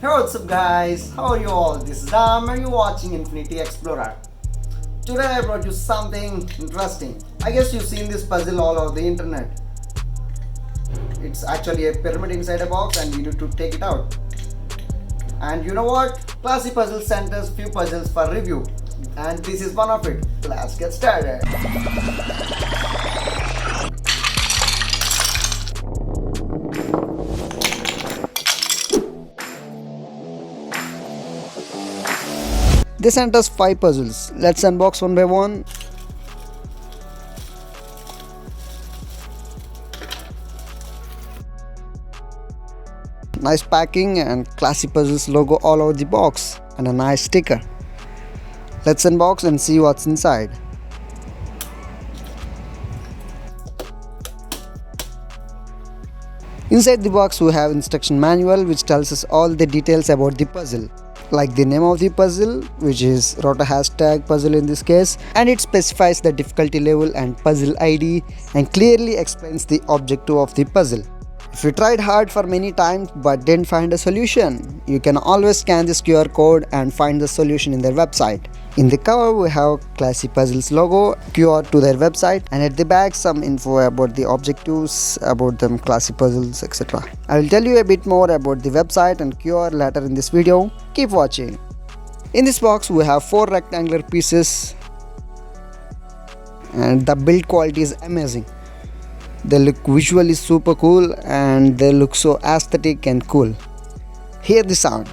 Hey, what's up guys? How are you all? This is Ram and you're watching Infinity Explorer. Today I brought you something interesting. I guess you've seen this puzzle all over the internet. It's actually a pyramid inside a box and you need to take it out. And you know what? Classy Puzzle sent us few puzzles for review. And this is one of it. Let's get started. They sent us 5 puzzles. Let's unbox one by one. Nice packing and Classy Puzzles logo all over the box and a nice sticker. Let's unbox and see what's inside. Inside the box we have instruction manual which tells us all the details about the puzzle. Like the name of the puzzle, which is ## puzzle in this case, and it specifies the difficulty level and puzzle ID and clearly explains the objective of the puzzle. If you tried hard for many times but didn't find a solution, you can always scan this QR code and find the solution in their website. In the cover we have Classy Puzzles logo, QR to their website, and at the back some info about the objectives, about them Classy Puzzles, etc. I will tell you a bit more about the website and QR later in this video. Keep watching. In this box we have 4 rectangular pieces and the build quality is amazing. They look visually super cool and they look so aesthetic and cool. Hear the sound.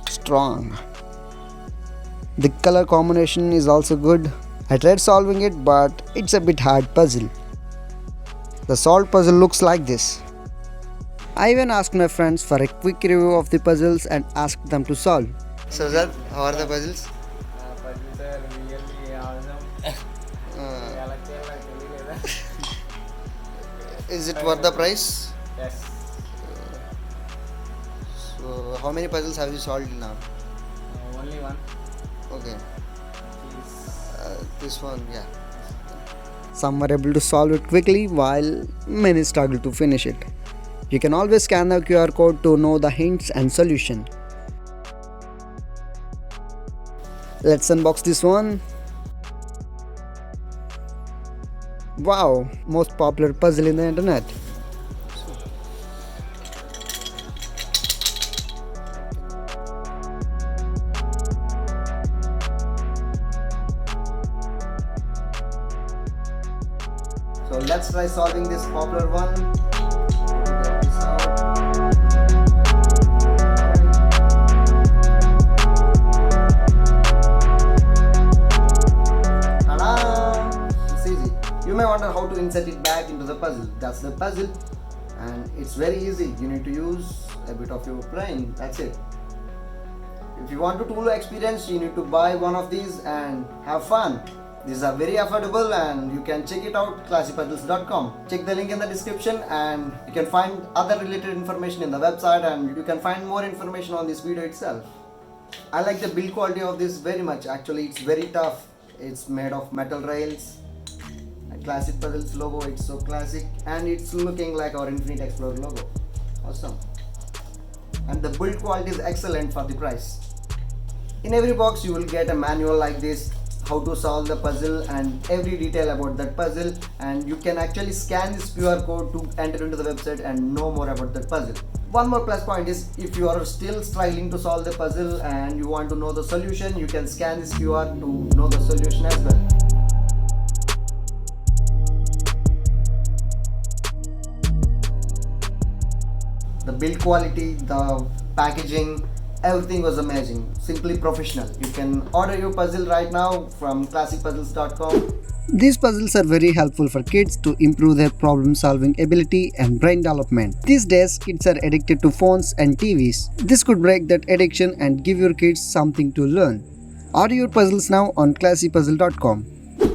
Strong. The color combination is also good. I tried solving it but it's a bit hard puzzle. The solved puzzle looks like this. I even asked my friends for a quick review of the puzzles and asked them to solve. So Zad, how are the puzzles? Puzzles are really awesome. Is it worth the price? Yes. So how many puzzles have you solved now? Only one. Okay. This one, yeah. Some were able to solve it quickly while many struggled to finish it. You can always scan the QR code to know the hints and solution. Let's unbox this one. Wow, most popular puzzle in the internet. So let's try solving this popular one. Get this out. Ta-da! It's easy. You may wonder how to insert it back into the puzzle. That's the puzzle and it's very easy. You need to use a bit of your brain. That's it. If you want to do experience, you need to buy one of these and have fun. These are very affordable and you can check it out classypuzzles.com. Check the link in the description and you can find other related information in the website and you can find more information on this video itself. I like the build quality of this very much. Actually, it's very tough. It's made of metal rails. Classy Puzzles logo, it's so classic and it's looking like our Infinite Explorer logo. Awesome. And the build quality is excellent for the price. In every box you will get a manual like this, how to solve the puzzle and every detail about that puzzle, and you can actually scan this QR code to enter into the website and know more about that puzzle. One more plus point is if you are still struggling to solve the puzzle and you want to know the solution, you can scan this QR to know the solution as well. The build quality, the packaging, everything was amazing. Simply professional. You can order your puzzle right now from classypuzzles.com. These puzzles are very helpful for kids to improve their problem solving ability and brain development. These days, kids are addicted to phones and TVs. This could break that addiction and give your kids something to learn. Order your puzzles now on classypuzzle.com.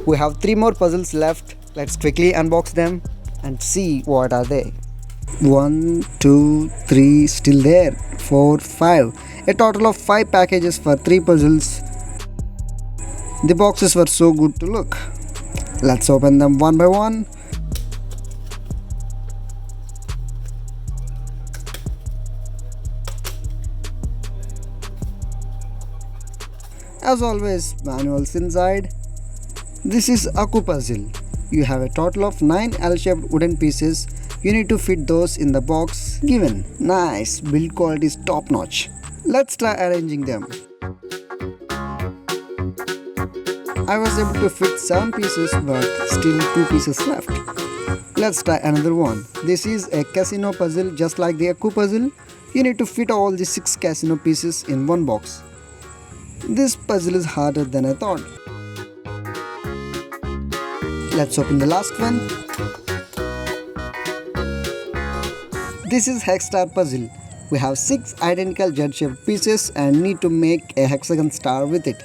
We have 3 more puzzles left. Let's quickly unbox them and see what are they. 1, 2, 3, still there. 4, 5. A total of 5 packages for 3 puzzles. The boxes were so good to look. Let's open them one by one. As always, manuals inside. This is 𝗚𝗏 puzzle. You have a total of 9 L-shaped wooden pieces. You need to fit those in the box given. Nice, build quality is top notch. Let's try arranging them. I was able to fit 7 pieces but still 2 pieces left. Let's try another one. This is a casino puzzle just like the 𝗚𝗏 puzzle. You need to fit all the 6 casino pieces in one box. This puzzle is harder than I thought. Let's open the last one. This is hex star puzzle. We have 6 identical jet-shaped pieces and need to make a hexagon star with it.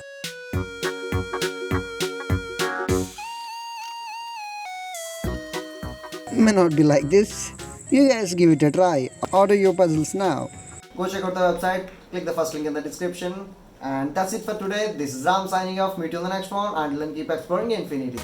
May not be like this. You guys give it a try. Order your puzzles now. Go check out the website. Click the first link in the description. And that's it for today. This is Ram signing off. Meet you on the next one. Until then, keep exploring infinity.